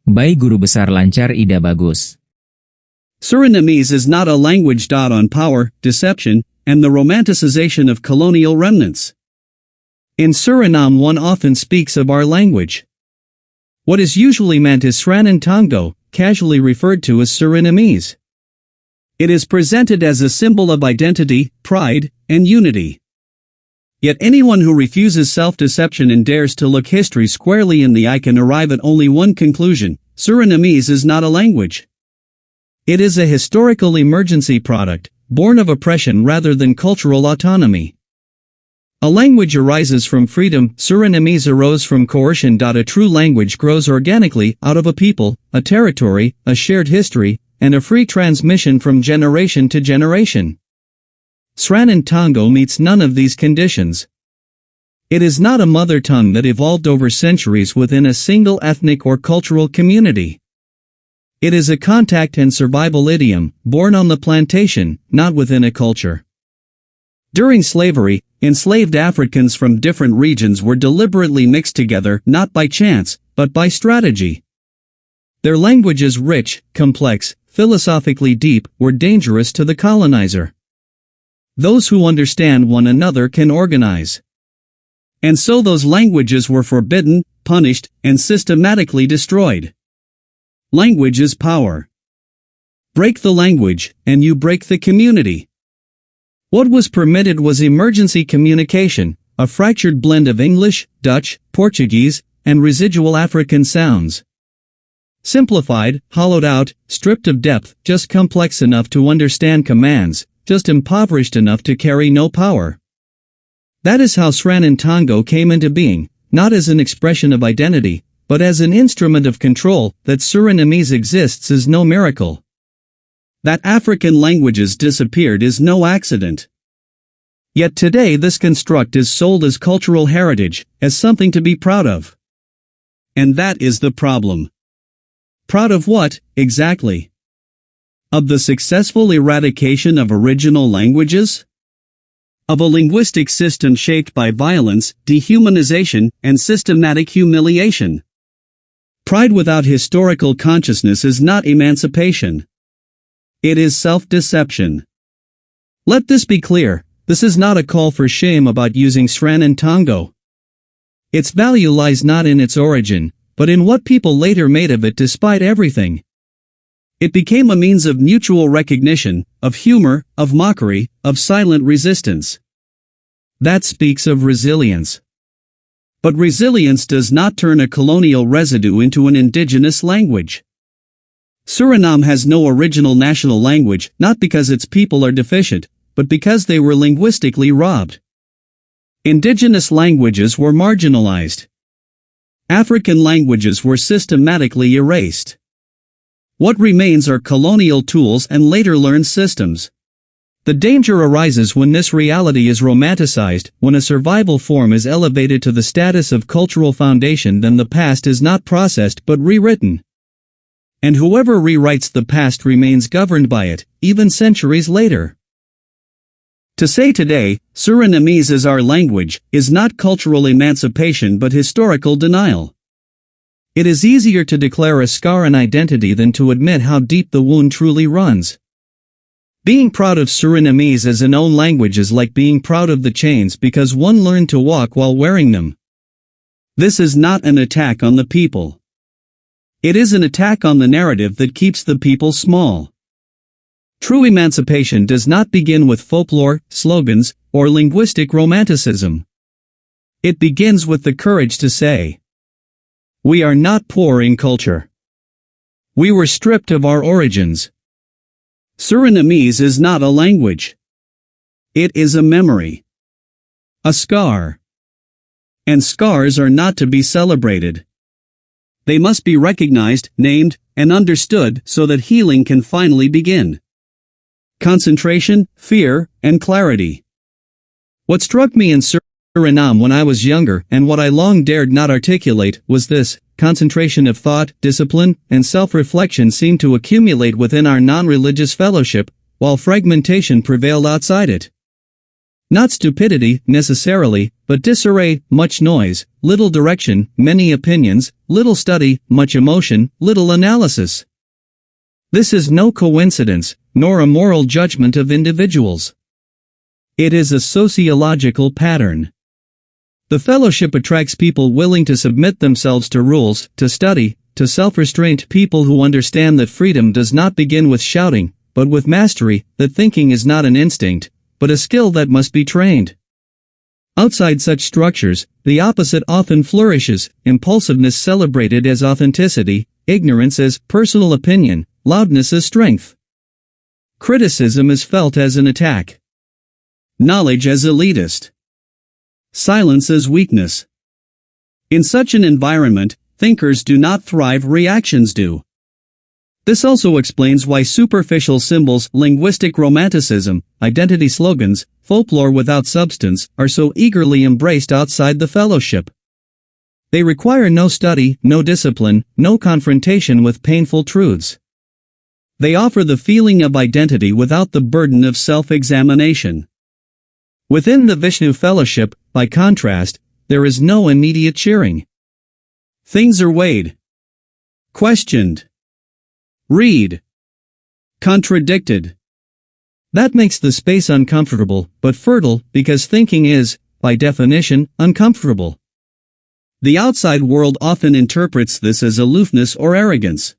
By Guru Besar Lancar Ida Bagus. Surinamese is not a language. On power, deception, and the romanticization of colonial remnants. In Suriname one often speaks of our language. What is usually meant is Sranan Tongo, casually referred to as Surinamese. It is presented as a symbol of identity, pride, and unity. Yet anyone who refuses self-deception and dares to look history squarely in the eye can arrive at only one conclusion: Surinamese is not a language. It is a historical emergency product, born of oppression rather than cultural autonomy. A language arises from freedom. Surinamese arose from coercion. A true language grows organically out of a people, a territory, a shared history, and a free transmission from generation to generation. Sranan Tongo meets none of these conditions. It is not a mother tongue that evolved over centuries within a single ethnic or cultural community. It is a contact and survival idiom, born on the plantation, not within a culture. During slavery, enslaved Africans from different regions were deliberately mixed together, not by chance, but by strategy. Their languages, rich, complex, philosophically deep, were dangerous to the colonizer. Those who understand one another can organize. And so those languages were forbidden, punished, and systematically destroyed. Language is power. Break the language, and you break the community. What was permitted was emergency communication, a fractured blend of English, Dutch, Portuguese, and residual African sounds. Simplified, hollowed out, stripped of depth, just complex enough to understand commands, just impoverished enough to carry no power. That is how Sranan Tongo came into being, not as an expression of identity, but as an instrument of control. That Surinamese exists is no miracle. That African languages disappeared is no accident. Yet today this construct is sold as cultural heritage, as something to be proud of. And that is the problem. Proud of what, exactly? Of the successful eradication of original languages? Of a linguistic system shaped by violence, dehumanization, and systematic humiliation. Pride without historical consciousness is not emancipation. It is self-deception. Let this be clear, this is not a call for shame about using Sranan Tongo. Its value lies not in its origin, but in what people later made of it despite everything. It became a means of mutual recognition, of humor, of mockery, of silent resistance. That speaks of resilience. But resilience does not turn a colonial residue into an indigenous language. Suriname has no original national language, not because its people are deficient, but because they were linguistically robbed. Indigenous languages were marginalized. African languages were systematically erased. What remains are colonial tools and later learned systems. The danger arises when this reality is romanticized. When a survival form is elevated to the status of cultural foundation, then the past is not processed but rewritten. And whoever rewrites the past remains governed by it, even centuries later. To say today, Surinamese is our language, is not cultural emancipation but historical denial. It is easier to declare a scar an identity than to admit how deep the wound truly runs. Being proud of Surinamese as an own language is like being proud of the chains because one learned to walk while wearing them. This is not an attack on the people. It is an attack on the narrative that keeps the people small. True emancipation does not begin with folklore, slogans, or linguistic romanticism. It begins with the courage to say, "We are not poor in culture. We were stripped of our origins." Surinamese is not a language. It is a memory. A scar. And scars are not to be celebrated. They must be recognized, named, and understood so that healing can finally begin. Concentration, fear, and clarity. What struck me in Suriname when I was younger, and what I long dared not articulate, was this: concentration of thought, discipline, and self-reflection seemed to accumulate within our non-religious fellowship, while fragmentation prevailed outside it. Not stupidity, necessarily, but disarray, much noise, little direction, many opinions, little study, much emotion, little analysis. This is no coincidence, nor a moral judgment of individuals. It is a sociological pattern. The fellowship attracts people willing to submit themselves to rules, to study, to self-restraint, people who understand that freedom does not begin with shouting, but with mastery, that thinking is not an instinct, but a skill that must be trained. Outside such structures, the opposite often flourishes, impulsiveness celebrated as authenticity, ignorance as personal opinion, loudness as strength. Criticism is felt as an attack. Knowledge as elitist. Silence as weakness. In such an environment, thinkers do not thrive, reactions do. This also explains why superficial symbols, linguistic romanticism, identity slogans, folklore without substance, are so eagerly embraced outside the fellowship. They require no study, no discipline, no confrontation with painful truths. They offer the feeling of identity without the burden of self-examination. Within the Vishnu fellowship, by contrast, there is no immediate cheering. Things are weighed, questioned, read, contradicted. That makes the space uncomfortable, but fertile, because thinking is, by definition, uncomfortable. The outside world often interprets this as aloofness or arrogance.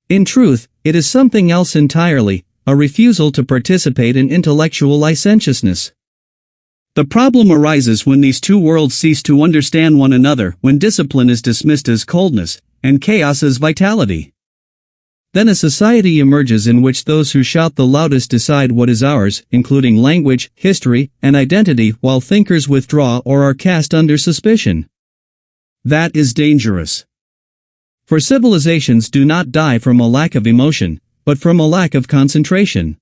In truth, it is something else entirely, a refusal to participate in intellectual licentiousness. The problem arises when these two worlds cease to understand one another, when discipline is dismissed as coldness, and chaos as vitality. Then a society emerges in which those who shout the loudest decide what is ours, including language, history, and identity, while thinkers withdraw or are cast under suspicion. That is dangerous. For civilizations do not die from a lack of emotion, but from a lack of concentration.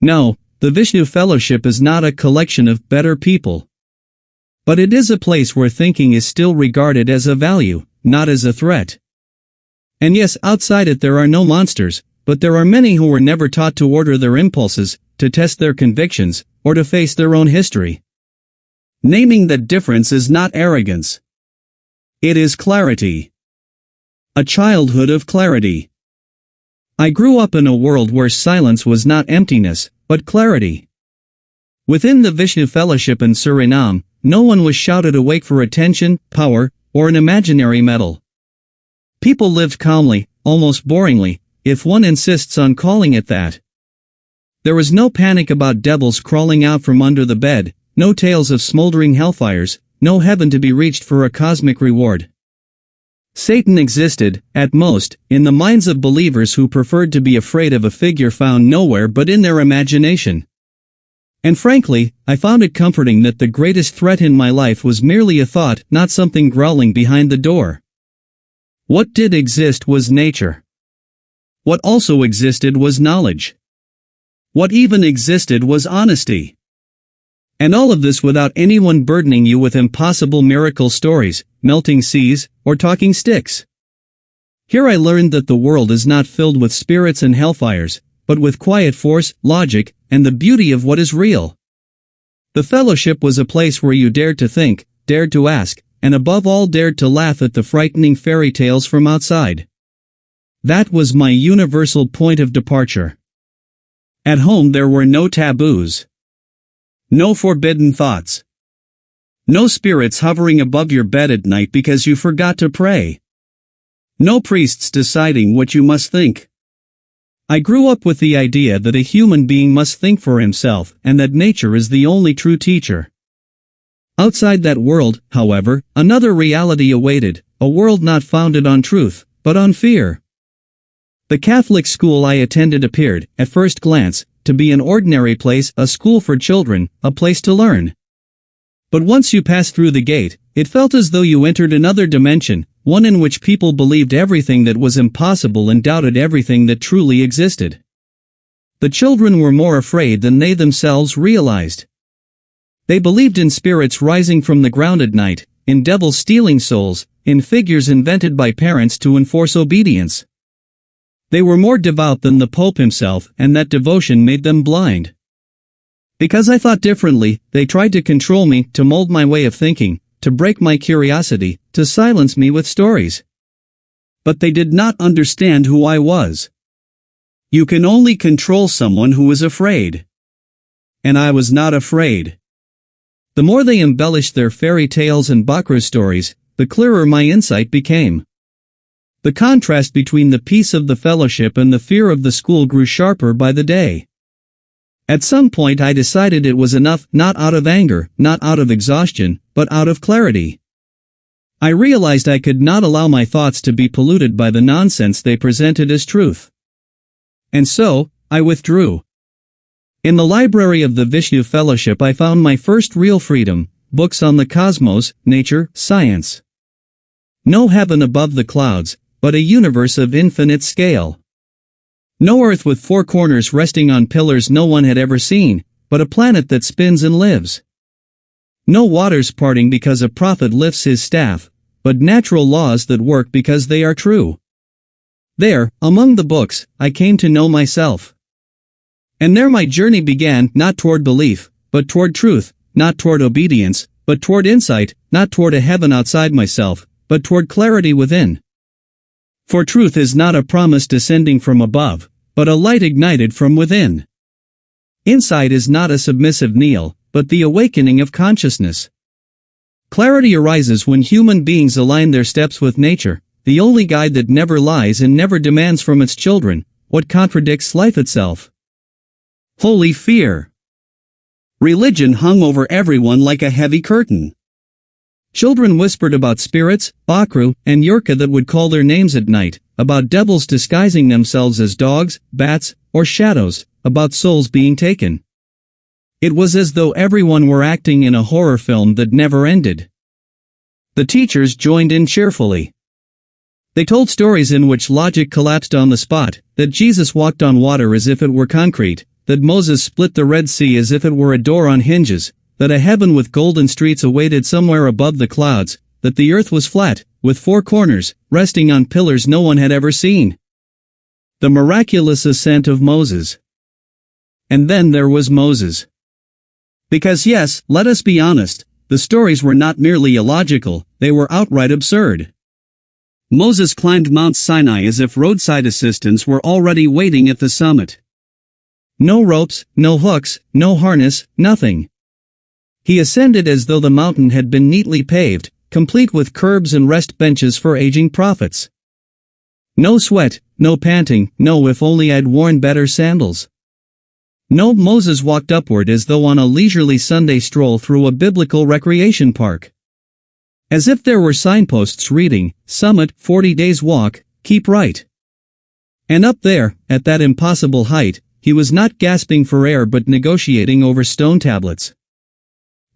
No, the Vishnu Fellowship is not a collection of better people. But it is a place where thinking is still regarded as a value, not as a threat. And yes, outside it there are no monsters, but there are many who were never taught to order their impulses, to test their convictions, or to face their own history. Naming that difference is not arrogance. It is clarity. A childhood of clarity. I grew up in a world where silence was not emptiness, but clarity. Within the Vishnu Fellowship in Suriname, no one was shouted awake for attention, power, or an imaginary medal. People lived calmly, almost boringly, if one insists on calling it that. There was no panic about devils crawling out from under the bed, no tales of smoldering hellfires, no heaven to be reached for a cosmic reward. Satan existed, at most, in the minds of believers who preferred to be afraid of a figure found nowhere but in their imagination. And frankly, I found it comforting that the greatest threat in my life was merely a thought, not something growling behind the door. What did exist was nature. What also existed was knowledge. What even existed was honesty. And all of this without anyone burdening you with impossible miracle stories, melting seas, or talking sticks. Here I learned that the world is not filled with spirits and hellfires, but with quiet force, logic, and the beauty of what is real. The fellowship was a place where you dared to think, dared to ask, and above all dared to laugh at the frightening fairy tales from outside. That was my universal point of departure. At home there were no taboos. No forbidden thoughts. No spirits hovering above your bed at night because you forgot to pray. No priests deciding what you must think. I grew up with the idea that a human being must think for himself and that nature is the only true teacher. Outside that world, however, another reality awaited, a world not founded on truth, but on fear. The Catholic school I attended appeared, at first glance, to be an ordinary place, a school for children, a place to learn. But once you passed through the gate, it felt as though you entered another dimension, one in which people believed everything that was impossible and doubted everything that truly existed. The children were more afraid than they themselves realized. They believed in spirits rising from the ground at night, in devils stealing souls, in figures invented by parents to enforce obedience. They were more devout than the Pope himself, and that devotion made them blind. Because I thought differently, they tried to control me, to mold my way of thinking, to break my curiosity, to silence me with stories. But they did not understand who I was. You can only control someone who is afraid. And I was not afraid. The more they embellished their fairy tales and Bakra stories, the clearer my insight became. The contrast between the peace of the fellowship and the fear of the school grew sharper by the day. At some point I decided it was enough, not out of anger, not out of exhaustion, but out of clarity. I realized I could not allow my thoughts to be polluted by the nonsense they presented as truth. And so, I withdrew. In the library of the Vishnu Fellowship I found my first real freedom, books on the cosmos, nature, science. No heaven above the clouds, but a universe of infinite scale. No earth with four corners resting on pillars no one had ever seen, but a planet that spins and lives. No waters parting because a prophet lifts his staff, but natural laws that work because they are true. There, among the books, I came to know myself. And there my journey began, not toward belief, but toward truth, not toward obedience, but toward insight, not toward a heaven outside myself, but toward clarity within. For truth is not a promise descending from above, but a light ignited from within. Insight is not a submissive kneel, but the awakening of consciousness. Clarity arises when human beings align their steps with nature, the only guide that never lies and never demands from its children what contradicts life itself. Holy fear. Religion hung over everyone like a heavy curtain. Children whispered about spirits, Bakru, and Yurka that would call their names at night, about devils disguising themselves as dogs, bats, or shadows, about souls being taken. It was as though everyone were acting in a horror film that never ended. The teachers joined in cheerfully. They told stories in which logic collapsed on the spot, that Jesus walked on water as if it were concrete, that Moses split the Red Sea as if it were a door on hinges, that a heaven with golden streets awaited somewhere above the clouds, that the earth was flat, with four corners, resting on pillars no one had ever seen. The miraculous ascent of Moses. And then there was Moses. Because yes, let us be honest, the stories were not merely illogical, they were outright absurd. Moses climbed Mount Sinai as if roadside assistants were already waiting at the summit. No ropes, no hooks, no harness, nothing. He ascended as though the mountain had been neatly paved, complete with curbs and rest benches for aging prophets. No sweat, no panting, no if only I'd worn better sandals. No, Moses walked upward as though on a leisurely Sunday stroll through a biblical recreation park. As if there were signposts reading, Summit, 40 days walk, keep right. And up there, at that impossible height, he was not gasping for air but negotiating over stone tablets.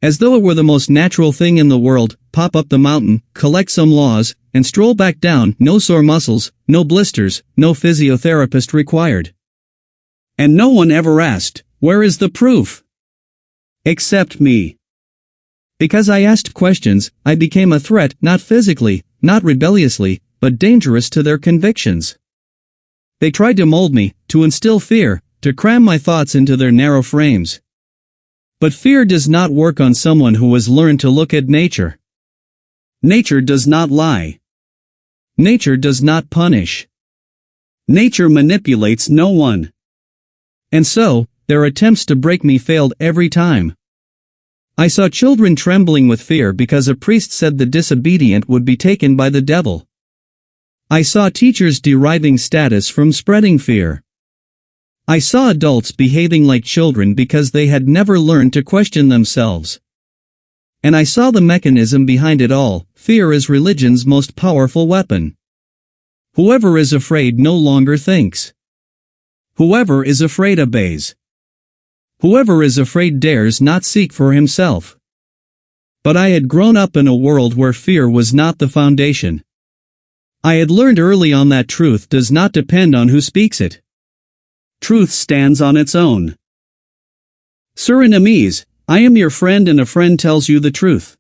As though it were the most natural thing in the world, pop up the mountain, collect some laws, and stroll back down, no sore muscles, no blisters, no physiotherapist required. And no one ever asked, where is the proof? Except me. Because I asked questions, I became a threat, not physically, not rebelliously, but dangerous to their convictions. They tried to mold me, to instill fear, to cram my thoughts into their narrow frames. But fear does not work on someone who has learned to look at nature. Nature does not lie. Nature does not punish. Nature manipulates no one. And so, their attempts to break me failed every time. I saw children trembling with fear because a priest said the disobedient would be taken by the devil. I saw teachers deriving status from spreading fear. I saw adults behaving like children because they had never learned to question themselves. And I saw the mechanism behind it all. Fear is religion's most powerful weapon. Whoever is afraid no longer thinks. Whoever is afraid obeys. Whoever is afraid dares not seek for himself. But I had grown up in a world where fear was not the foundation. I had learned early on that truth does not depend on who speaks it. Truth stands on its own. Surinaams, I am your friend and a friend tells you the truth.